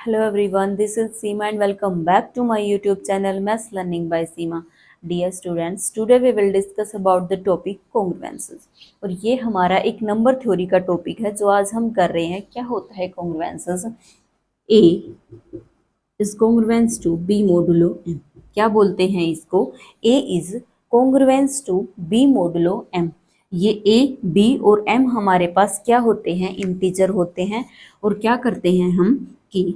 Hello everyone, this is Seema and welcome back to my YouTube channel Maths Learning by Seema. Dear students, today we will discuss about the topic congruences. और ये हमारा एक number theory का topic है जो आज हम कर रहे हैं. क्या होता है congruences? A is congruence to B modulo M. क्या बोलते हैं इसको? A is congruence to B modulo M. ये A, B और M हमारे पास क्या होते हैं? इंटीजर होते हैं. और क्या करते हैं हम कि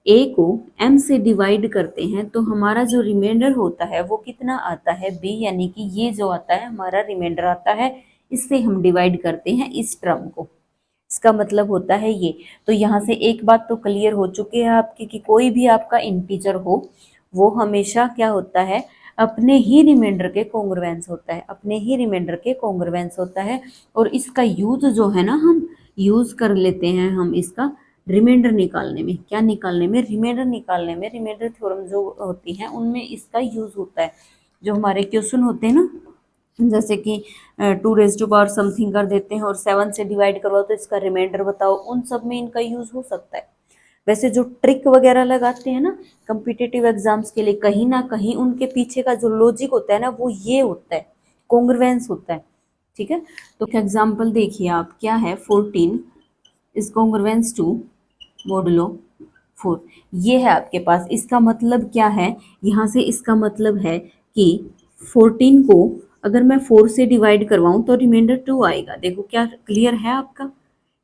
A को M से डिवाइड करते हैं तो हमारा जो रिमाइंडर होता है वो कितना आता है? B, यानी कि ये जो आता है हमारा रिमाइंडर आता है, इससे हम डिवाइड करते हैं इस टर्म को. इसका मतलब होता है ये. तो यहाँ से एक बात तो क्लियर हो चुकी है आपकी कि कोई भी आपका इंटीजर हो वो हमेशा क्या होता है? अपने ही रिमाइंडर के कॉन्ग्रुएंस होता है, अपने ही रिमाइंडर के कॉन्ग्रुएंस होता है. और इसका यूज जो है ना, हम यूज कर लेते हैं हम इसका रिमाइंडर निकालने में. क्या निकालने में? रिमाइंडर निकालने में. रिमाइंडर थ्योरम जो होती है उनमें इसका यूज होता है. जो हमारे क्वेश्चन होते हैं ना, जैसे कि 2 समथिंग कर देते हैं और 7 से डिवाइड करवाओ तो इसका रिमाइंडर बताओ, उन सब में इनका यूज हो सकता है. वैसे जो ट्रिक वगैरह लगाते हैं ना कॉम्पिटिटिव एग्जाम्स के लिए, कहीं ना कहीं उनके पीछे का जो लॉजिक होता है ना वो ये होता है, कॉन्ग्रुएंस होता है. ठीक है, तो एग्जाम्पल देखिए आप. क्या है? 14 इज कॉन्ग्रुएंस टू मोडुलो 4. ये है आपके पास. इसका मतलब क्या है? यहाँ से इसका मतलब है कि 14 को अगर मैं 4 से डिवाइड करवाऊं तो रिमाइंडर 2 आएगा. देखो क्या क्लियर है आपका,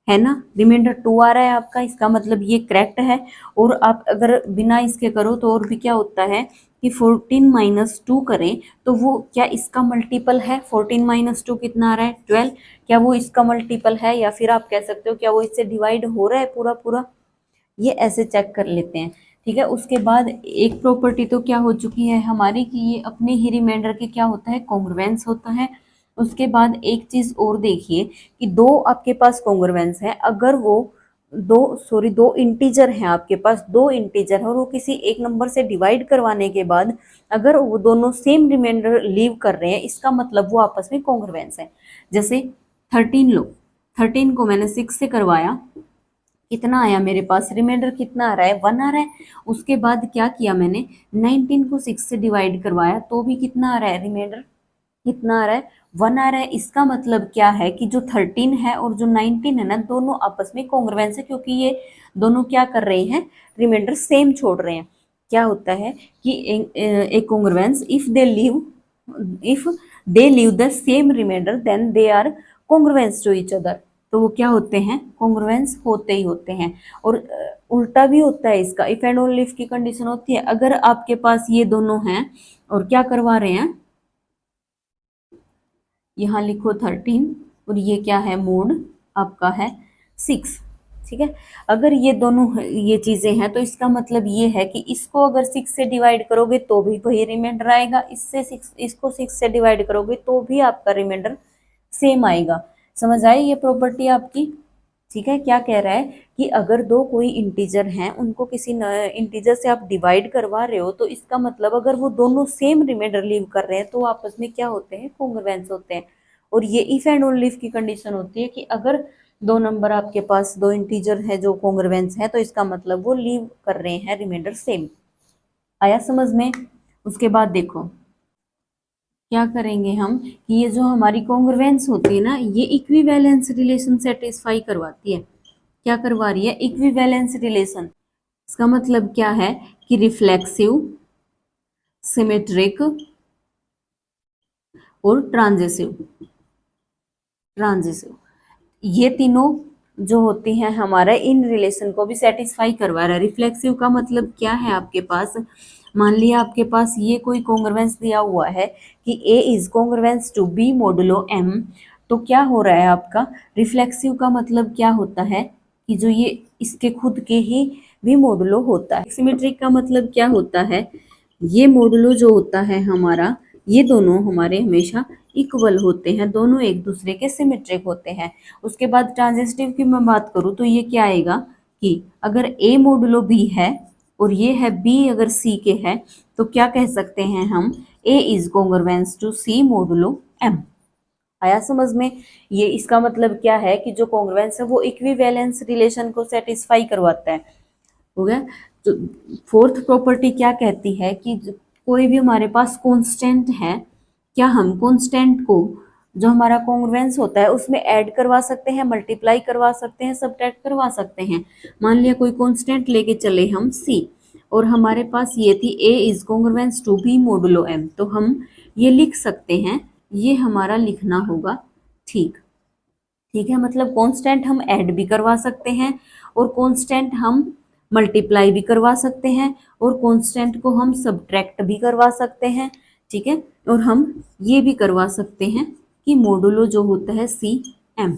है ना? रिमाइंडर 2 आ रहा है आपका, इसका मतलब ये करेक्ट है. और आप अगर बिना इसके करो तो और भी क्या होता है कि 14 माइनस 2 करें तो वो क्या इसका मल्टीपल है? 14 माइनस 2 कितना आ रहा है? 12. क्या वो इसका मल्टीपल है? या फिर आप कह सकते हो क्या वो इससे डिवाइड हो रहा है पूरा पूरा? ये ऐसे चेक कर लेते हैं. ठीक है, उसके बाद एक प्रॉपर्टी तो क्या हो चुकी है हमारी कि ये अपने ही रिमाइंडर के क्या होता है? कॉन्ग्रुएंस होता है. उसके बाद एक चीज और देखिए कि दो आपके पास कॉन्ग्रुएंस है. अगर वो दो इंटीजर हैं आपके पास, दो इंटीजर है और वो किसी एक नंबर से डिवाइड करवाने के बाद अगर वो दोनों सेम रिमाइंडर लीव कर रहे हैं, इसका मतलब वो आपस में कॉन्ग्रुएंस है. जैसे 13 लो, 13 को मैंने 6 से करवाया, कितना आया मेरे पास? रिमाइंडर कितना आ रहा है? 1 आ रहा है. उसके बाद क्या किया मैंने? 19 को 6 से डिवाइड करवाया तो भी कितना आ रहा है? रिमाइंडर कितना आ रहा है? 1 आ रहा है. इसका मतलब क्या है कि जो 13 है और जो 19 है ना, दोनों आपस में कॉन्ग्रुएंस है, क्योंकि ये दोनों क्या कर रहे हैं? रिमाइंडर सेम छोड़ रहे हैं. क्या होता है कि एक congruence if they leave the same reminder then they are congruence to each other. तो वो क्या होते हैं? कॉन्ग्रुएंस होते ही होते हैं. और उल्टा भी होता है इसका. इफ एंड ओनली इफ की कंडीशन होती है. अगर आपके पास ये दोनों हैं और क्या करवा रहे हैं, यहाँ लिखो 13 और ये क्या है? मोड आपका है 6. ठीक है, अगर ये दोनों ये चीजें हैं तो इसका मतलब ये है कि इसको अगर 6 से डिवाइड करोगे तो भी वही रिमाइंडर आएगा, इसको 6 से डिवाइड करोगे तो भी आपका रिमाइंडर सेम आएगा. समझ आई ये प्रॉपर्टी आपकी? ठीक है, क्या कह रहा है कि अगर दो कोई इंटीजर हैं, उनको किसी इंटीजर से आप डिवाइड करवा रहे हो तो इसका मतलब अगर वो दोनों सेम रिमाइंडर लीव कर रहे हैं तो आपस में क्या होते हैं? कॉन्ग्रुएंस होते हैं. और ये इफ एंड ओनली इफ की कंडीशन होती है कि अगर दो नंबर आपके पास, दो इंटीजर है जो कॉन्ग्रुएंस है, तो इसका मतलब वो लीव कर रहे हैं रिमाइंडर सेम. आया समझ में? उसके बाद देखो क्या करेंगे हम कि ये जो हमारी कॉन्ग्रुएंस होती है ना, ये इक्विवेलेंस रिलेशन सेटिस्फाई करवाती है. क्या करवा रही है? Equivalence relation. इसका मतलब क्या है कि रिफ्लेक्सिव, सिमेट्रिक और ट्रांजिटिव. ये तीनों जो होती हैं हमारा, इन रिलेशन को भी सेटिस्फाई करवा रहा है. रिफ्लेक्सिव का मतलब क्या है? आपके पास मान लिया आपके पास ये कोई कॉन्ग्रुएंस दिया हुआ है कि A is congruence to B modulo M. तो क्या हो रहा है आपका? रिफ्लेक्सिव का मतलब क्या होता है कि जो ये इसके खुद के ही भी मोडुलो होता है. सिमेट्रिक का मतलब क्या होता है? ये मोडुलो जो होता है हमारा, ये दोनों हमारे हमेशा इक्वल होते हैं, दोनों एक दूसरे के सिमेट्रिक होते हैं. उसके बाद ट्रांजिटिव की मैं बात करूँ तो ये क्या आएगा कि अगर A मोडुलो B है और ये है B अगर C के है तो क्या कह सकते हैं हम? A is congruence to C modulo M. आया समझ में? ये इसका मतलब क्या है कि जो कॉन्ग्रुएंस है वो इक्विवेलेंस रिलेशन को सेटिस्फाई करवाता है. हो गया। तो फोर्थ प्रॉपर्टी क्या कहती है कि कोई भी हमारे पास कांस्टेंट है, क्या हम कांस्टेंट को जो हमारा कॉन्ग्रुएंस होता है उसमें ऐड करवा सकते हैं, मल्टीप्लाई करवा सकते हैं, सबट्रैक्ट करवा सकते हैं। मान लिया कोई कांस्टेंट लेके चले हम c, और हमारे पास ये थी a is congruence to b modulo m, तो हम ये लिख सकते हैं, ये हमारा लिखना होगा ठीक। ठीक है, मतलब कांस्टेंट हम ऐड भी करवा सकते हैं, और कांस्टेंट हम मल्टीप्लाई भी करवा सकते हैं, और कांस्टेंट को हम सब्ट्रैक्ट भी करवा सकते हैं। ठीक है, और हम ये भी करवा सकते हैं कि मोडुलो जो होता है सी एम।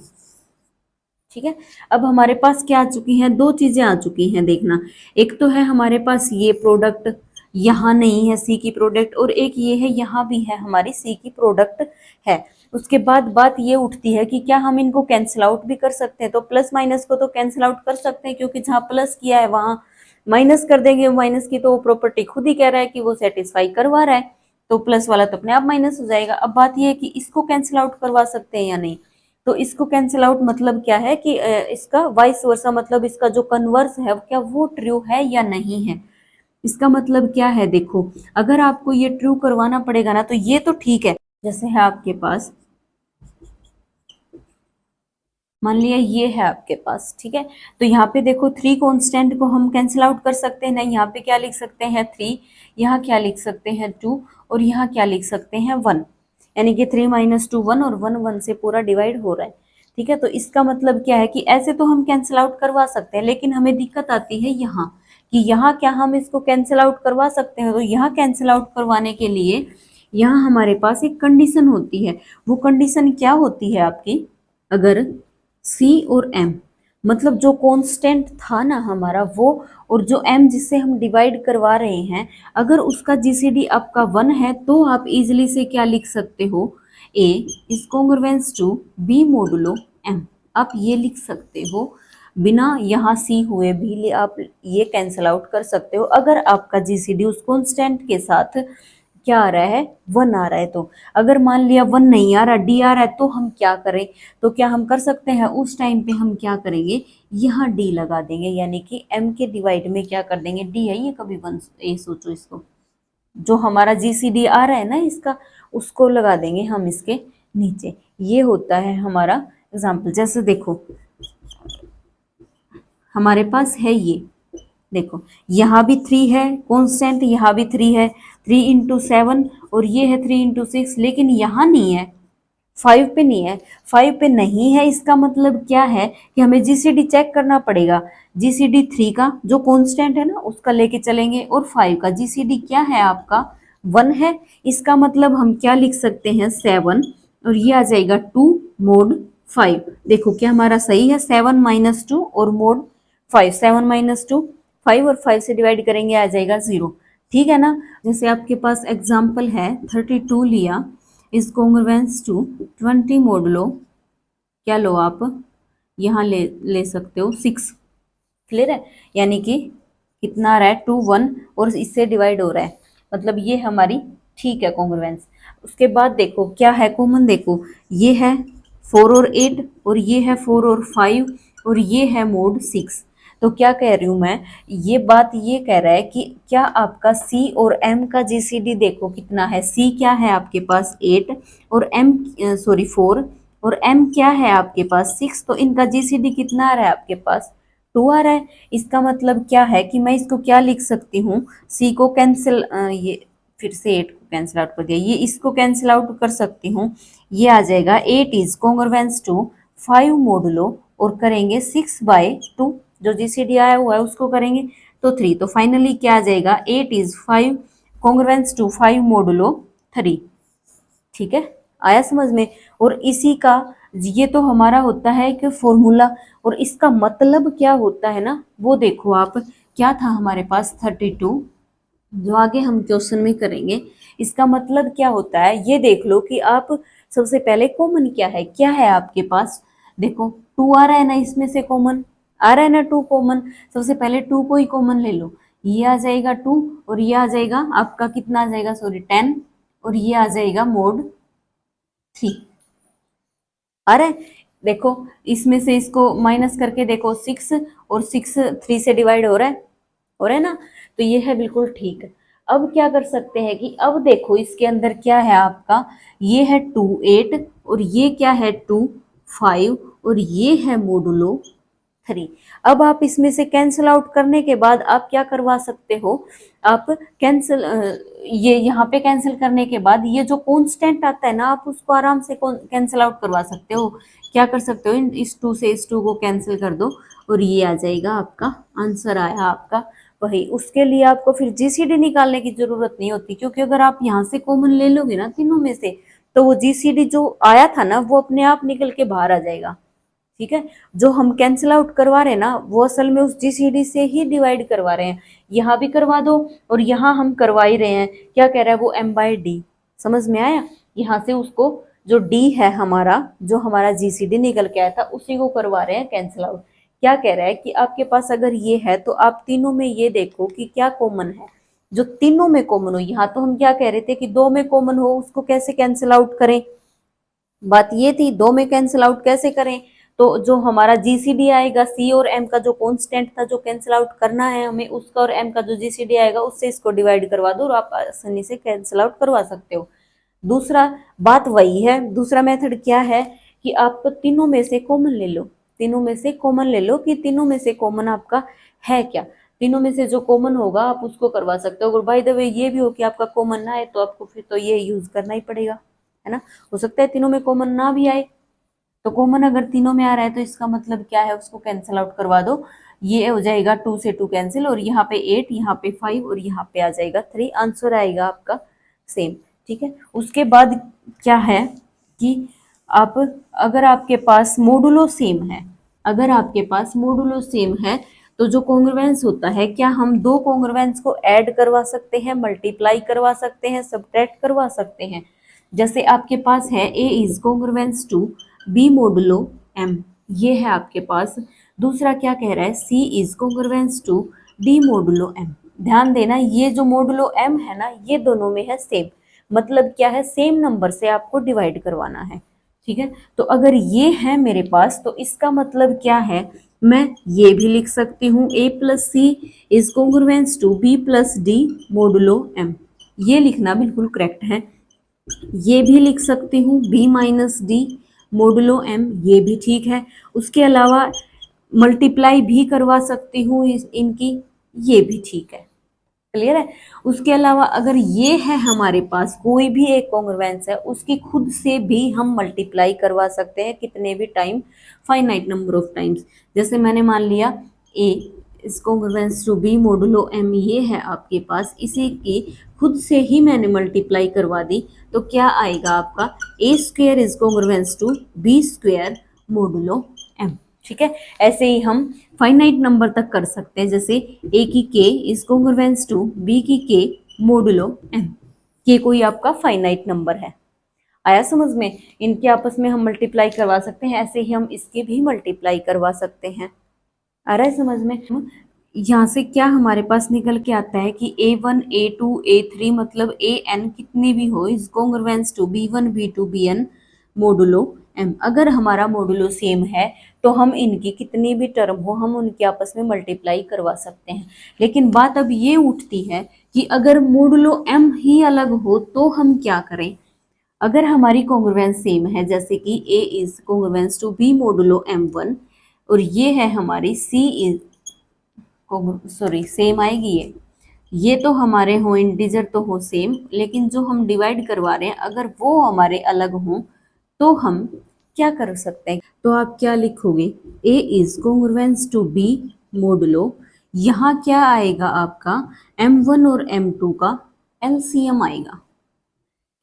ठीक है, अब हमारे पास क्या आ चुकी हैं, दो चीजें आ चुकी हैं, देखना। एक तो है हमारे पास ये प्रोडक्ट, यहाँ नहीं है सी की प्रोडक्ट, और एक ये है यहाँ भी है हमारी सी की प्रोडक्ट है। उसके बाद बात ये उठती है कि क्या हम इनको कैंसिल आउट भी कर सकते हैं, तो प्लस माइनस को तो कैंसिल आउट कर सकते हैं, क्योंकि जहाँ प्लस किया है वहां माइनस कर देंगे। माइनस की तो वो प्रॉपर्टी खुद ही कह रहा है कि वो सेटिस्फाई करवा रहा है, तो प्लस वाला तो अपने आप माइनस हो जाएगा। अब बात ये है कि इसको कैंसिल आउट करवा सकते हैं या नहीं, तो इसको कैंसिल आउट मतलब क्या है कि इसका वाइस वर्सा, मतलब इसका जो कन्वर्स है क्या वो ट्रू है या नहीं है। इसका मतलब क्या है, देखो अगर आपको ये ट्रू करवाना पड़ेगा ना, तो ये तो ठीक है, जैसे है आपके पास, मान लिया ये है आपके पास। ठीक है, तो यहाँ पे देखो थ्री कांस्टेंट को हम कैंसिल आउट कर सकते हैं ना, यहाँ पे क्या लिख सकते हैं थ्री, यहाँ क्या लिख सकते हैं टू, और यहाँ क्या लिख सकते हैं वन, यानी कि थ्री माइनस टू वन, और वन वन से पूरा डिवाइड हो रहा है। ठीक है, तो इसका मतलब क्या है कि ऐसे तो हम कैंसिल आउट करवा सकते हैं, लेकिन हमें दिक्कत आती है यहाँ, कि यहाँ क्या हम इसको कैंसिल आउट करवा सकते हैं। तो यहाँ कैंसिल आउट करवाने के लिए यहाँ हमारे पास एक कंडीशन होती है। वो कंडीशन क्या होती है आपकी, अगर सी और एम, मतलब जो कांस्टेंट था ना हमारा वो, और जो एम जिससे हम डिवाइड करवा रहे हैं, अगर उसका जीसीडी आपका वन है, तो आप इजीली से क्या लिख सकते हो, A is congruence to B modulo M, आप ये लिख सकते हो। बिना यहाँ सी हुए भी आप ये कैंसिल आउट कर सकते हो, अगर आपका जीसीडी उस कांस्टेंट के साथ क्या आ रहा है, वन आ रहा है। तो अगर मान लिया वन नहीं आ रहा, डी आ रहा है, तो हम क्या करें, तो क्या हम कर सकते हैं, उस टाइम पे हम क्या करेंगे, यहाँ डी लगा देंगे, यानी कि एम के डिवाइड में क्या कर देंगे, डी है ये, कभी वन ए सोचो इसको, जो हमारा जीसीडी आ रहा है ना इसका, उसको लगा देंगे हम इसके नीचे। ये होता है हमारा एग्जाम्पल। जैसे देखो हमारे पास है ये, देखो यहाँ भी थ्री है कांस्टेंट, यहाँ भी थ्री है, थ्री इंटू सेवन, और ये है थ्री इंटू सिक्स, लेकिन यहाँ नहीं है, फाइव पे नहीं है। फाइव पे नहीं है, इसका मतलब क्या है कि हमें जीसीडी चेक करना पड़ेगा। जीसीडी थ्री का जो कांस्टेंट है ना उसका लेके चलेंगे, और फाइव का जीसीडी क्या है आपका, वन है। इसका मतलब हम क्या लिख सकते हैं, सेवन, और ये आ जाएगा टू मोड फाइव। देखो क्या हमारा सही है, सेवन माइनस टू और mode five, seven minus two five, और फाइव से डिवाइड करेंगे आ जाएगा जीरो। ठीक है ना। जैसे आपके पास एग्जाम्पल है 32 लिया इज कॉन्ग्रुएंस टू 20 मोडुलो, क्या लो आप यहाँ ले सकते हो सिक्स। क्लियर है, यानी कि कितना आ रहा है, टू वन, और इससे डिवाइड हो रहा है, मतलब ये हमारी ठीक है कॉन्ग्रुएंस। उसके बाद देखो क्या है कॉमन, देखो ये है फोर और एट, और ये है फोर और फाइव, और ये है मोड सिक्स। तो क्या कह रही हूं मैं, ये बात ये कह रहा है कि क्या आपका C और M का जीसीडी देखो कितना है। C क्या है आपके पास 8, और M सॉरी 4, और M क्या है आपके पास 6, तो इनका जीसीडी कितना आ रहा है आपके पास 2 आ रहा है। इसका मतलब क्या है कि मैं इसको क्या लिख सकती हूँ, C को कैंसिल, ये फिर से 8 को कैंसिल आउट कर दिया, ये इसको कैंसिल आउट कर सकती हूँ। ये आ जाएगा 8 इज कॉन्ग्रुएंस टू 5 मोडुलो, और करेंगे 6/2, जो जीसीडी आया हुआ है उसको करेंगे तो 3। तो फाइनली क्या आ जाएगा, 8 इज 5 कॉन्ग्रुएंस टू 5 मोडुलो 3। ठीक है, आया समझ में। और इसी का ये तो हमारा होता है कि फॉर्मूला, और इसका मतलब क्या होता है ना वो देखो आप, क्या था हमारे पास 32, जो आगे हम क्वेश्चन में करेंगे। इसका मतलब क्या होता है ये देख लो कि आप सबसे पहले कॉमन क्या है आपके पास, देखो टू आ रहा है ना, इसमें से कॉमन आ रहा है ना, टू कॉमन। सबसे पहले टू को ही कॉमन ले लो, ये आ जाएगा टू, और ये आ जाएगा आपका कितना आ जाएगा, सॉरी 10, और ये आ जाएगा मोड 3। आ रहा है, देखो इसमें से इसको माइनस करके देखो 6, और 6 3 से डिवाइड हो रहा है, हो रहा है ना। तो ये है बिल्कुल ठीक। अब क्या कर सकते हैं कि अब देखो इसके अंदर क्या है आपका, ये है 2 8 और ये क्या है 2 5 और ये है मोडुलो 3। अब आप इसमें से कैंसिल आउट करने के बाद आप क्या करवा सकते हो, आप कैंसिल ये यहाँ पे कैंसिल करने के बाद ये जो कांस्टेंट आता है ना, आप उसको आराम से कैंसिल आउट करवा सकते हो। क्या कर सकते हो, इस 2 से इस 2 को कैंसिल कर दो और ये आ जाएगा आपका आंसर आया आपका वही। उसके लिए आपको फिर जीसीडी निकालने की जरूरत नहीं होती, क्योंकि अगर आप यहाँ से कॉमन ले लोगे ना तीनों में से, तो वो जीसीडी जो आया था ना वो अपने आप निकल के बाहर आ जाएगा। ठीक है, जो हम कैंसिल आउट करवा रहे हैं ना वो असल में उस जीसीडी से ही डिवाइड करवा रहे हैं। यहाँ भी करवा दो और यहाँ हम करवा ही रहे हैं, क्या कह रहा है वो m/d। समझ में आया, यहाँ से उसको जो d है हमारा, जो हमारा जीसीडी निकल के आया था उसी को करवा रहे हैं कैंसिल आउट। क्या कह रहा है कि आपके पास अगर ये है तो आप तीनों में ये देखो कि क्या कॉमन है, जो तीनों में कॉमन हो। यहाँ तो हम क्या कह रहे थे कि 2 में कॉमन हो उसको कैसे कैंसिल आउट करें, बात ये थी 2 में कैंसिल आउट कैसे करें। तो जो हमारा जीसीडी आएगा सी और एम का जो कांस्टेंट था जो कैंसिल आउट करना है हमें, उसका और एम का जो जीसीडी आएगा उससे इसको डिवाइड करवा दो और आप आसानी से कैंसिल आउट करवा सकते हो। दूसरा बात वही है, दूसरा मेथड क्या है कि आप तीनों में से कॉमन ले लो, तीनों में से कॉमन ले लो कि तीनों में से कॉमन आपका है क्या। तीनों में से जो कॉमन होगा आप उसको करवा सकते हो। और बाय द वे ये भी हो कि आपका कॉमन ना है तो आपको फिर तो ये यूज करना ही पड़ेगा, है ना। हो सकता है तीनों में कॉमन ना भी आए, तो कॉमन अगर तीनों में आ रहा है तो इसका मतलब क्या है, उसको कैंसिल आउट करवा दो। ये हो जाएगा 2 से 2 कैंसिल और यहाँ पे 8, यहाँ पे 5 और यहाँ पे आ जाएगा 3, आंसर आएगा आपका सेम। ठीक है, उसके बाद क्या है कि आप अगर आपके पास मोडुलो सेम है, अगर आपके पास मोडुलो सेम है तो जो कॉन्ग्रुएंस होता है, क्या हम दो कॉन्ग्रुएंस को ऐड करवा सकते हैं, मल्टीप्लाई करवा सकते हैं, सबट्रैक्ट करवा सकते हैं। जैसे आपके पास है a is congruence to b modulo m, ये है आपके पास। दूसरा क्या कह रहा है, c is congruence to d modulo m। ध्यान देना ये जो मोडुलो m है ना ये दोनों में है सेम, मतलब क्या है सेम नंबर से आपको डिवाइड करवाना है। ठीक है, तो अगर ये है मेरे पास तो इसका मतलब क्या है, मैं ये भी लिख सकती हूँ a plus C is congruence to b plus D modulo m। ये लिखना बिल्कुल करेक्ट है। ये भी लिख सकती हूँ b minus D modulo m, ये भी ठीक है। उसके अलावा मल्टीप्लाई भी करवा सकती हूँ इनकी, ये भी ठीक है। क्लियर है। उसके अलावा अगर ये है हमारे पास कोई भी एक कॉन्ग्रुएंस है उसकी खुद से भी हम मल्टीप्लाई करवा सकते हैं कितने भी time, finite number of times. जैसे मैंने मान लिया a is congruence to b modulo m, ये है आपके पास, इसी की खुद से ही मैंने मल्टीप्लाई करवा दी तो क्या आएगा आपका a square is congruence to b square modulo m। ठीक है, ऐसे ही हम फाइनाइट नंबर तक कर सकते हैं, जैसे a की k is congruence to b की k मोडुलो m। ये कोई आपका फाइनाइट नंबर है। आया समझ में, इनके आपस में हम मल्टीप्लाई करवा सकते हैं, ऐसे ही हम इसके भी मल्टीप्लाई करवा सकते हैं। आ रहा है समझ में। यहाँ से क्या हमारे पास निकल के आता है कि a1 a2 a3 मतलब an कितनी भी हो is congruence to b1 b2 bn modulo m। अगर हमारा मोडुलो सेम है तो हम इनकी कितनी भी टर्म हो हम उनके आपस में मल्टीप्लाई करवा सकते हैं। लेकिन बात अब ये उठती है कि अगर मोडुलो m ही अलग हो तो हम क्या करें। अगर हमारी कॉन्ग्रुएंस सेम है, जैसे कि a is congruence to b modulo m1 और ये है हमारी c इज सेम आएगी ये तो हमारे हो इंटीजर तो हो सेम, लेकिन जो हम डिवाइड करवा रहे हैं अगर वो हमारे अलग हों तो हम क्या कर सकते हैं। तो आप क्या लिखोगे, a is congruence to b modulo, यहाँ क्या आएगा आपका m1 और m2 का एलसीएम आएगा।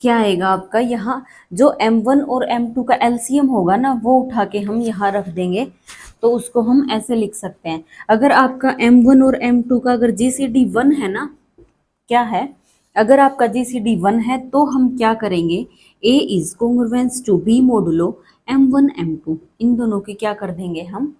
क्या आएगा आपका, यहाँ जो m1 और m2 का एलसीएम होगा ना वो उठा के हम यहाँ रख देंगे, तो उसको हम ऐसे लिख सकते हैं। अगर आपका m1 और m2 का अगर जीसीडी 1 है ना, क्या है, अगर आपका जीसीडी 1 है तो हम क्या करेंगे, a is congruence to b modulo m1 m2, इन दोनों की क्या कर देंगे हम।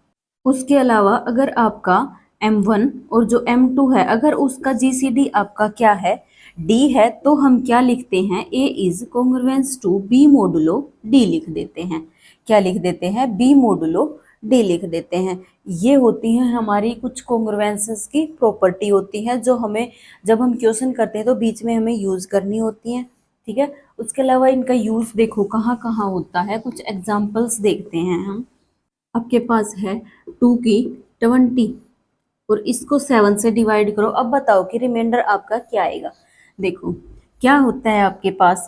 उसके अलावा अगर आपका m1 और जो m2 है अगर उसका जीसीडी आपका क्या है d है तो हम क्या लिखते हैं, a is congruence to b modulo d लिख देते हैं। क्या लिख देते हैं, b मोडुलो डी लिख देते हैं। ये होती हैं हमारी कुछ कॉन्ग्रुएंसेस की प्रॉपर्टी होती है जो हमें जब हम क्वेश्चन करते हैं तो बीच में हमें यूज़ करनी होती हैं। ठीक है, उसके अलावा इनका यूज़ देखो कहाँ कहाँ होता है, कुछ एग्जाम्पल्स देखते हैं हम। आपके पास है 2 की 20 और इसको 7 से डिवाइड करो। अब बताओ कि रिमाइंडर आपका क्या आएगा। देखो क्या होता है आपके पास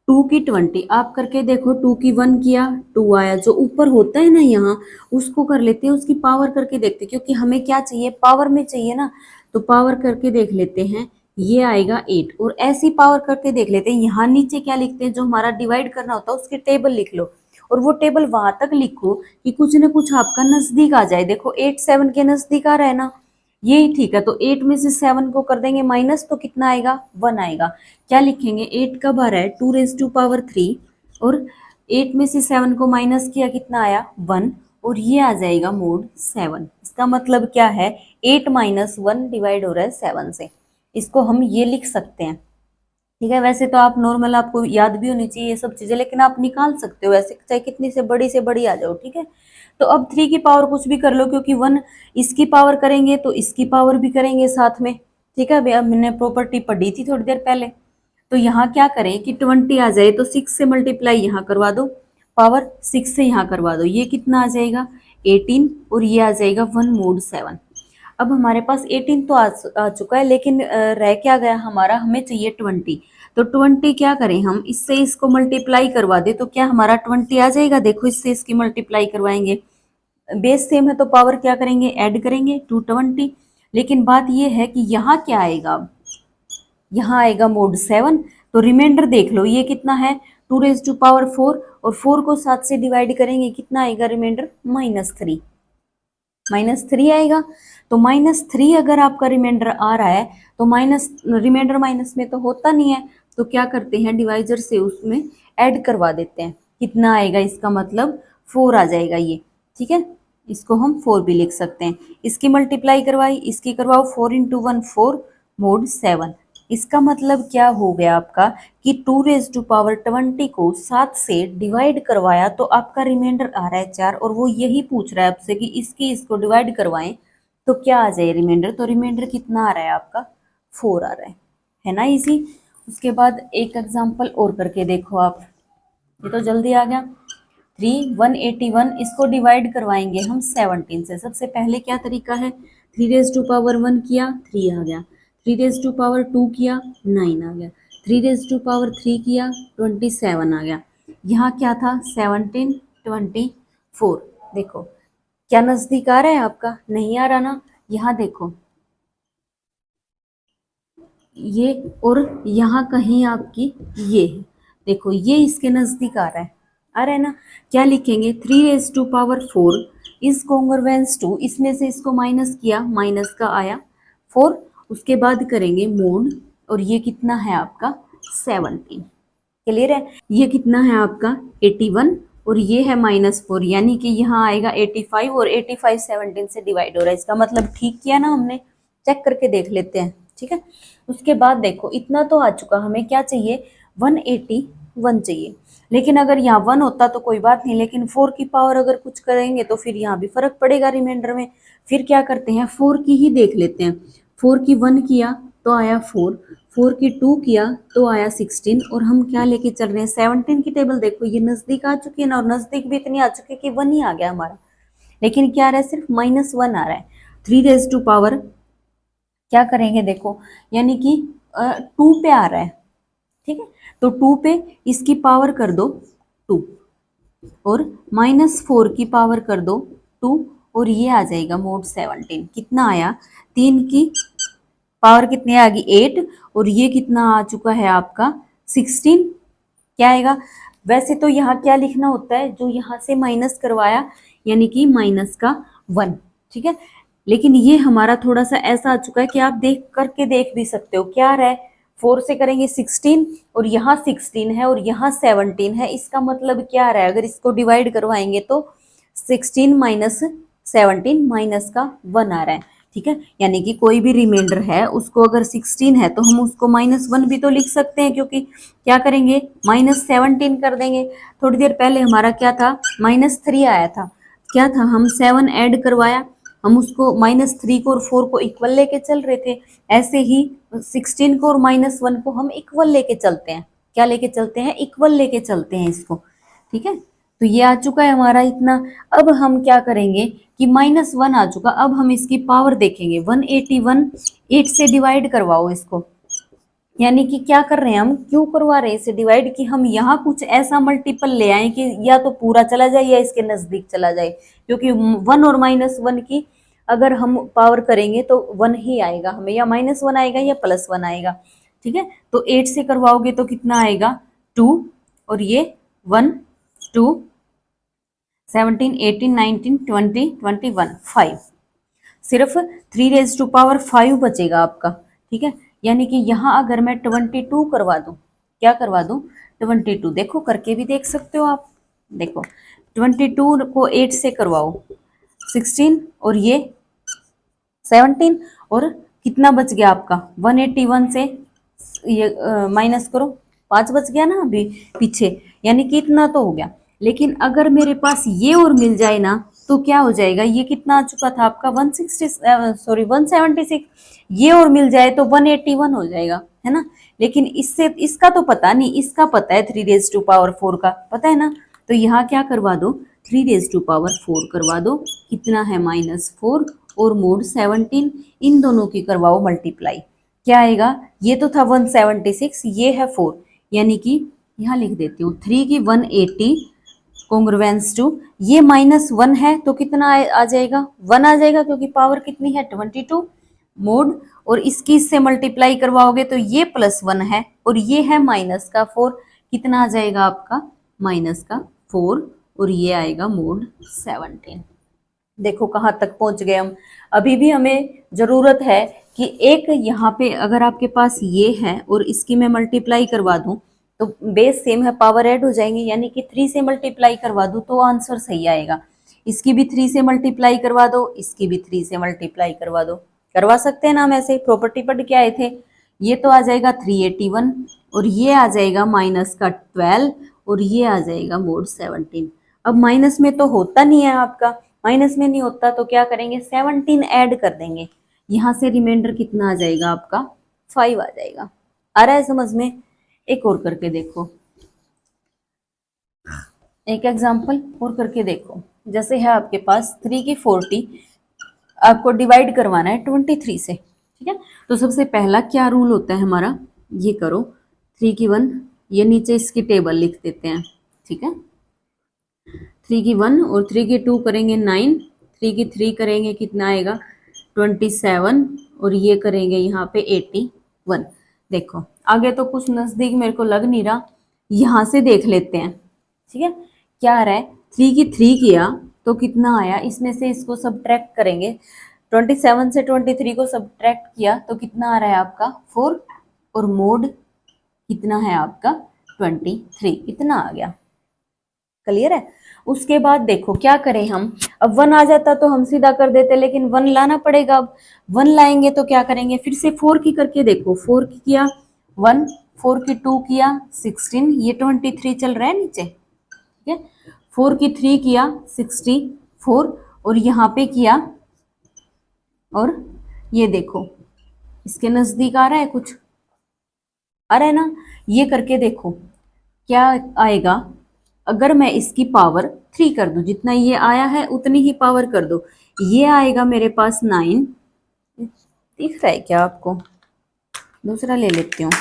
2 की 20, आप करके देखो 2 की 1 किया 2 आया, जो ऊपर होता है ना यहाँ उसको कर लेते हैं, उसकी पावर करके देखते हैं क्योंकि हमें क्या चाहिए, पावर में चाहिए ना, तो पावर करके देख लेते हैं। ये आएगा 8 और ऐसी पावर करके देख लेते हैं। यहाँ नीचे क्या लिखते हैं, जो हमारा डिवाइड करना होता है उसकी टेबल लिख लो और वो टेबल वहां तक लिखो कि कुछ ना कुछ आपका नजदीक आ जाए। देखो 8 7 के नजदीक आ रहा है ना, ये ठीक है। तो 8 में से 7 को कर देंगे माइनस, तो कितना आएगा 1 आएगा। क्या लिखेंगे 8 कब आ रहा है 2 रेज टू पावर 3 और 8 में से 7 को माइनस किया कितना आया 1 और ये आ जाएगा मोड 7। इसका मतलब क्या है 8 माइनस 1 डिवाइड हो रहा है 7 से। इसको हम ये लिख सकते हैं। ठीक है, वैसे तो आप नॉर्मल आपको याद भी होनी चाहिए ये सब चीजें, लेकिन आप निकाल सकते हो वैसे चाहे कितनी से बड़ी आ जाओ। ठीक है, तो अब 3 की पावर कुछ भी कर लो क्योंकि 1 इसकी पावर करेंगे तो इसकी पावर भी करेंगे साथ में। ठीक है, अब मैंने प्रॉपर्टी पढ़ी थी थोड़ी देर पहले। तो यहाँ क्या करें कि 20 आ जाए तो 6 से मल्टीप्लाई यहाँ करवा दो, पावर 6 से यहाँ करवा दो, ये कितना आ जाएगा 18 और ये आ जाएगा 1 मोड 7। अब हमारे पास 18 तो आ चुका है, लेकिन रह क्या गया हमारा, हमें चाहिए 20। तो 20 क्या करें हम, इससे इसको मल्टीप्लाई करवा दे तो क्या हमारा 20 आ जाएगा। देखो इससे इसकी मल्टीप्लाई करवाएंगे, बेस सेम है तो पावर क्या करेंगे ऐड करेंगे 220। लेकिन बात ये है कि यहाँ क्या आएगा, यहाँ आएगा मोड 7। तो रिमाइंडर देख लो ये कितना है 2 रेज टू पावर 4 और 4 को 7 से डिवाइड करेंगे कितना आएगा रिमाइंडर -3, -3 आएगा। तो -3 अगर आपका रिमाइंडर आ रहा है तो माइनस रिमाइंडर माइनस में तो होता नहीं है, तो क्या करते हैं डिवाइजर से उसमें ऐड करवा देते हैं। कितना आएगा, इसका मतलब 4 आ जाएगा ये। ठीक है, इसको हम 4 भी लिख सकते हैं। इसकी मल्टीप्लाई करवाई, इसकी करवाओ, 4 इंटू 1 4 मोड 7। इसका मतलब क्या हो गया आपका कि 2 रेज टू पावर 20 को 7 से डिवाइड करवाया तो आपका रिमाइंडर आ रहा है 4 और वो यही पूछ रहा है आपसे कि इसको डिवाइड करवाएं तो क्या आ जाए रिमाइंडर। तो रिमाइंडर कितना आ रहा है आपका 4 आ रहा है ना, इजी। उसके बाद एक एग्जांपल और करके देखो आप, ये तो जल्दी आ गया। 181 इसको डिवाइड करवाएंगे हम 17 से। सबसे पहले क्या तरीका है, 3 रेज टू पावर 1 किया 3 आ गया, 3 रेज टू पावर 2 किया 9 आ गया, 3 रेज टू पावर 3 किया 27 आ गया। यहाँ क्या था 17 24। देखो क्या नजदीक आ रहा है आपका, नहीं आ रहा ना। यहाँ देखो ये और यहाँ कहीं आपकी ये है, देखो ये इसके नजदीक आ रहा है ना। क्या लिखेंगे 3 raise to power 4 is congruence to, इसमें से इसको माइनस किया माइनस का आया 4, उसके बाद करेंगे मोड और ये कितना है आपका 17। क्लियर है, ये कितना है आपका 81 और ये है -4, यानी कि यहाँ आएगा 85 और 85 17 से डिवाइड हो रहा है। इसका मतलब ठीक किया ना हमने, चेक करके देख लेते हैं। ठीक है, उसके बाद देखो इतना तो आ चुका, हमें क्या चाहिए 181 चाहिए। लेकिन अगर यहाँ 1 होता तो कोई बात नहीं, लेकिन 4 की पावर अगर कुछ करेंगे तो फिर यहाँ भी फर्क पड़ेगा रिमाइंडर में। फिर क्या करते हैं 4 की ही देख लेते हैं। 4 की 1 किया तो आया 4, 4 की 2 किया तो आया 16 और हम क्या लेके चल रहे हैं 17 की टेबल। देखो ये नजदीक आ चुकी है ना, और नजदीक भी इतनी आ चुकी है कि 1 ही आ गया हमारा, लेकिन क्या आ रहा है सिर्फ -1 आ रहा है। 3 रेज टू पावर क्या करेंगे देखो, यानी कि 2 पे आ रहा है। ठीक है, तो 2 पे इसकी पावर कर दो 2 और -4 की पावर कर दो 2 और ये आ जाएगा मोड 17। कितना आया, 3 की पावर कितनी आ गई 8 और ये कितना आ चुका है आपका 16। क्या आएगा, वैसे तो यहाँ क्या लिखना होता है, जो यहाँ से माइनस करवाया यानी कि -1। ठीक है, लेकिन ये हमारा थोड़ा सा ऐसा आ चुका है कि आप देख करके देख भी सकते हो क्या आ रहा है। 4 से करेंगे 16 और यहाँ 16 है और यहाँ 17 है। इसका मतलब क्या आ रहा है, अगर इसको डिवाइड करवाएंगे तो 16 माइनस 17 माइनस का 1 आ रहा है। ठीक है, यानी कि कोई भी रिमाइंडर है उसको अगर 16 है तो हम उसको -1 भी तो लिख सकते हैं, क्योंकि क्या करेंगे -17 कर देंगे। थोड़ी देर पहले हमारा क्या था -3 आया था, क्या था, हम 7 ऐड करवाया, हम उसको -3 को और 4 को इक्वल लेके चल रहे थे। ऐसे ही 16 को और -1 को हम इक्वल लेके चलते हैं। क्या लेके चलते हैं? इक्वल लेके चलते हैं इसको। ठीक है, तो ये आ चुका है हमारा इतना। अब हम क्या करेंगे कि -1 आ चुका, अब हम इसकी पावर देखेंगे। 181 8 से डिवाइड करवाओ इसको। यानी कि क्या कर रहे हैं हम, क्यों करवा रहे हैं इसे डिवाइड, कि हम यहाँ कुछ ऐसा मल्टीपल ले आए कि या तो पूरा चला जाए या इसके नजदीक चला जाए, क्योंकि 1 और -1 की अगर हम पावर करेंगे तो 1 ही आएगा हमें, या -1 आएगा या +1 आएगा। ठीक है, तो 8 से करवाओगे तो कितना आएगा 2, और ये 1 2 17 18 19 20 21 5, सिर्फ 3⁵ बचेगा आपका। ठीक है, यानी कि यहाँ अगर मैं 22 करवा दूं, क्या करवा दूं 22, देखो करके भी देख सकते हो आप। देखो 22 को 8 से करवाओ 16, और ये 17, और कितना बच गया आपका 181 से ये माइनस करो, 5 बच गया ना अभी पीछे, यानी कि इतना तो हो गया। लेकिन अगर मेरे पास ये और मिल जाए ना तो क्या हो जाएगा, ये कितना आ चुका था आपका 176, ये और मिल जाए तो 181 हो जाएगा, है ना। लेकिन इससे इसका तो पता नहीं, इसका पता है 3⁴ का पता है ना। तो यहाँ क्या करवा दो 3⁴ करवा दो, कितना है -4 और mod 17, इन दोनों की करवाओ मल्टीप्लाई, क्या आएगा, ये तो था 176, ये है 4, यानी कि यहाँ लिख देती हूँ 3 की 180 कॉन्ग्रुएंस टू, ये -1 है तो कितना आ जाएगा 1 आ जाएगा, क्योंकि पावर कितनी है 22 मोड, और इसकी इससे मल्टीप्लाई करवाओगे तो ये +1 है और ये है -4, कितना आ जाएगा आपका -4, और ये आएगा mod 17। देखो कहाँ तक पहुंच गए हम। अभी भी हमें जरूरत है कि एक यहाँ पे अगर आपके पास ये है और इसकी मैं मल्टीप्लाई करवा दूं तो बेस सेम है, पावर ऐड हो जाएंगे, यानी कि 3 से मल्टीप्लाई करवा दूं तो आंसर सही आएगा। इसकी भी 3 से मल्टीप्लाई करवा दो, इसकी भी 3 से मल्टीप्लाई करवा दो, करवा सकते हैं ना हम ऐसे। प्रॉपर्टी पढ़ के आए थे। ये तो आ जाएगा 381 और ये आ जाएगा -12 और ये आ जाएगा mod 17। अब माइनस में तो होता नहीं है आपका, माइनस में नहीं होता तो क्या करेंगे 17 ऐड कर देंगे, यहाँ से रिमाइंडर कितना आ जाएगा आपका 5 आ जाएगा। आ रहा है समझ में? एक और करके देखो, एक एग्जांपल और करके देखो। जैसे है आपके पास 3 की 40 आपको डिवाइड करवाना है 23 से। ठीक है, तो सबसे पहला क्या रूल होता है हमारा, ये करो 3 की 1, ये नीचे इसकी टेबल लिख देते हैं। ठीक है, 3 की 1 और 3 की 2 करेंगे 9, 3 की 3 करेंगे कितना आएगा 27, और ये करेंगे यहाँ पे 81। देखो आगे तो कुछ नजदीक मेरे को लग नहीं रहा, यहाँ से देख लेते हैं। ठीक है, क्या आ रहा है 3 की 3 किया तो कितना आया, इसमें से इसको सब्ट्रैक्ट करेंगे, 27 से 23 को सब्ट्रैक्ट किया तो कितना आ रहा है आपका 4, और मोड कितना है आपका 23, इतना आ गया। क्लियर है? उसके बाद देखो क्या करें हम, अब 1 आ जाता तो हम सीधा कर देते, लेकिन 1 लाना पड़ेगा। अब 1 लाएंगे तो क्या करेंगे, फिर से 4 की करके देखो, 4 की किया 1, 4 की 2 किया 16, ये 23 चल रहा है नीचे। ठीक है, 4 की 3 किया 64, और यहाँ पे किया, और ये देखो इसके नजदीक आ रहा है कुछ, आ रहा है ना। ये करके देखो क्या आएगा, अगर मैं इसकी पावर 3 कर दूं, जितना ये आया है उतनी ही पावर कर दो, ये आएगा मेरे पास 9, दिख रहा है क्या आपको, दूसरा ले लेती हूँ।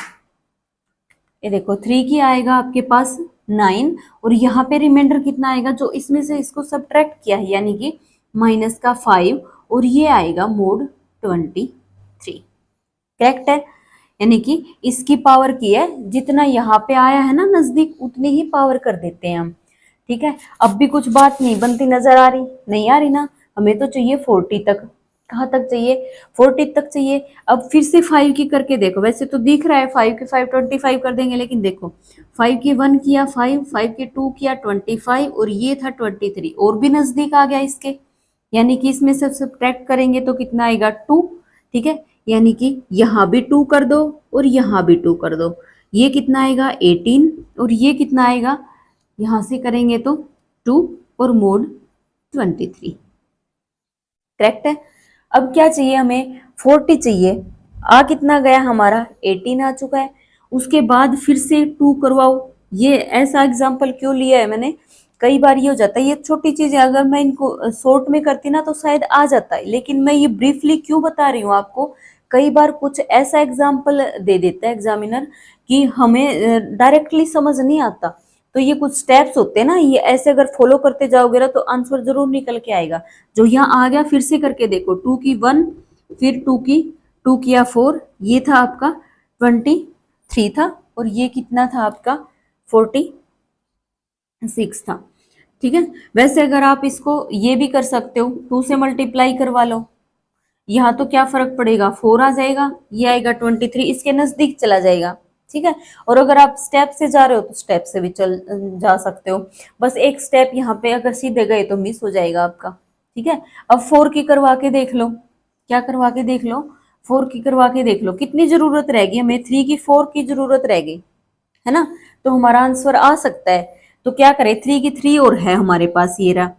ये देखो 3 की आएगा आपके पास 9, और यहाँ पे रिमाइंडर कितना आएगा, जो इसमें से इसको सब्ट्रैक्ट किया है, यानी कि -5, और ये आएगा mod 23। करेक्ट है, यानी कि इसकी पावर की है, जितना यहाँ पे आया है ना नजदीक उतनी ही पावर कर देते हैं हम। ठीक है, अब भी कुछ बात नहीं बनती नजर आ रही, नहीं आ रही ना, हमें तो चाहिए 40 तक। कहाँ तक चाहिए 40 तक चाहिए। अब फिर से 5 की करके देखो, वैसे तो दिख रहा है 5 की 5 25 कर देंगे, लेकिन देखो 5 की 1 किया 5, 5 की 2 किया 25, और ये था 23, और भी नजदीक आ गया इसके, यानी कि इसमें से सब्ट्रैक्ट करेंगे तो कितना आएगा 2। ठीक है, यानी कि यहाँ भी 2 कर दो और यहाँ भी 2 कर दो, ये कितना आएगा 18, और ये कितना आएगा, यहाँ से करेंगे तो 2 और mod 23। करेक्ट है। अब क्या चाहिए हमें, 40 चाहिए। आ कितना गया हमारा, 18 आ चुका है। उसके बाद फिर से 2 करवाओ। ये ऐसा एग्जाम्पल क्यों लिया है मैंने, कई बार ये हो जाता है, ये छोटी चीजें अगर मैं इनको शॉर्ट में करती ना तो शायद आ जाता है, लेकिन मैं ये ब्रीफली क्यों बता रही हूँ आपको, कई बार कुछ ऐसा एग्जाम्पल दे देता है एग्जामिनर कि हमें डायरेक्टली समझ नहीं आता। तो ये कुछ स्टेप्स होते हैं ना, ये ऐसे अगर फॉलो करते जाओगे ना तो आंसर जरूर निकल के आएगा। जो यहाँ आ गया फिर से करके देखो, 2 की 1, फिर 2 की 2 किया 4, ये था आपका 23 था, और ये कितना था आपका 46 था। ठीक है। वैसे अगर आप इसको ये भी कर सकते हो, 2 से मल्टीप्लाई करवा लो, यहाँ तो क्या फर्क पड़ेगा, 4 आ जाएगा, ये आएगा 23, इसके नजदीक चला जाएगा। ठीक है। और अगर आप स्टेप से जा रहे हो तो स्टेप से भी चल जा सकते हो, बस एक स्टेप यहाँ पे अगर सीधे गए तो मिस हो जाएगा आपका। ठीक है। अब 4 की करवा के देख लो, क्या करवा के देख लो, 4 की करवा के देख लो, कितनी जरूरत रहेगी हमें, 3 की 4 की जरूरत रहेगी, है ना। तो हमारा आंसर आ सकता है। तो क्या करें, 3 की 3 और है हमारे पास, ये रहा,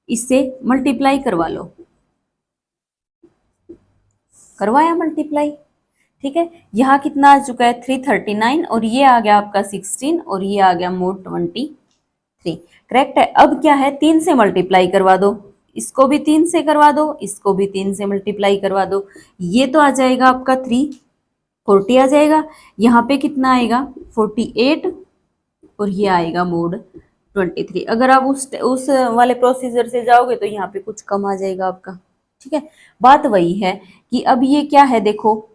इससे मल्टीप्लाई करवा लो। करवाया मल्टीप्लाई। ठीक है। यहाँ कितना आ चुका है, 339, और ये आ गया आपका 16, और ये आ गया मोड 23। करेक्ट है। अब क्या है, 3 से मल्टीप्लाई करवा दो, इसको भी 3 से करवा दो, इसको भी 3 से मल्टीप्लाई करवा दो, ये तो आ जाएगा आपका 340 आ जाएगा। यहाँ पे कितना आएगा 48, और ये आएगा मोड 23। अगर आप उस वाले प्रोसीजर से जाओगे तो यहाँ पे कुछ कम आ जाएगा आपका। ठीक है। बात वही है कि अब ये क्या है, देखो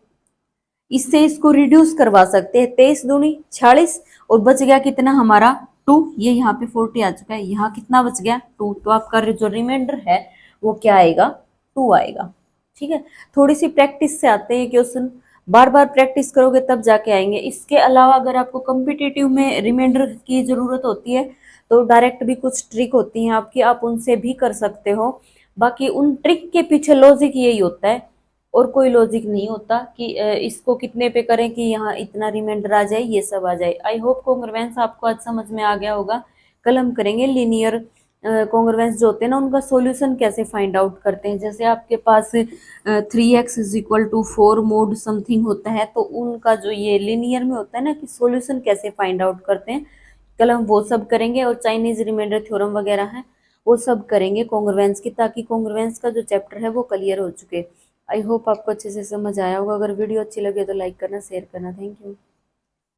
इससे इसको रिड्यूस करवा सकते हैं, 23 दूनी 46, और बच गया कितना हमारा 2, ये यहाँ पे 40 आ चुका है, यहाँ कितना बच गया 2, तो आपका जो रिमाइंडर है वो क्या आएगा, 2 आएगा। ठीक है। थोड़ी सी प्रैक्टिस से आते हैं क्वेश्चन, बार बार प्रैक्टिस करोगे तब जाके आएंगे। इसके अलावा अगर आपको कम्पिटिटिव में रिमाइंडर की जरूरत होती है तो डायरेक्ट भी कुछ ट्रिक होती हैं आपकी, आप उनसे भी कर सकते हो। बाकी उन ट्रिक के पीछे लॉजिक यही होता है, और कोई लॉजिक नहीं होता कि इसको कितने पे करें कि यहाँ इतना रिमाइंडर आ जाए, ये सब आ जाए। आई होप कॉन्ग्रुएंस आपको आज समझ में आ गया होगा। कल हम करेंगे लीनियर कॉन्ग्रुएंस जो होते हैं ना, उनका सॉल्यूशन कैसे फाइंड आउट करते हैं। जैसे आपके पास 3x is equal to 4 mod something होता है, तो उनका जो ये लीनियर में होता है ना कि सॉल्यूशन कैसे फाइंड आउट करते हैं, कल हम वो सब करेंगे। और चाइनीज रिमाइंडर थ्योरम वगैरह है वो सब करेंगे कॉन्ग्रुएंस की, ताकि कॉन्ग्रुएंस का जो चैप्टर है वो क्लियर हो चुके। आई होप आपको अच्छे से समझ आया होगा। अगर वीडियो अच्छी लगे तो लाइक करना, शेयर करना। Thank you.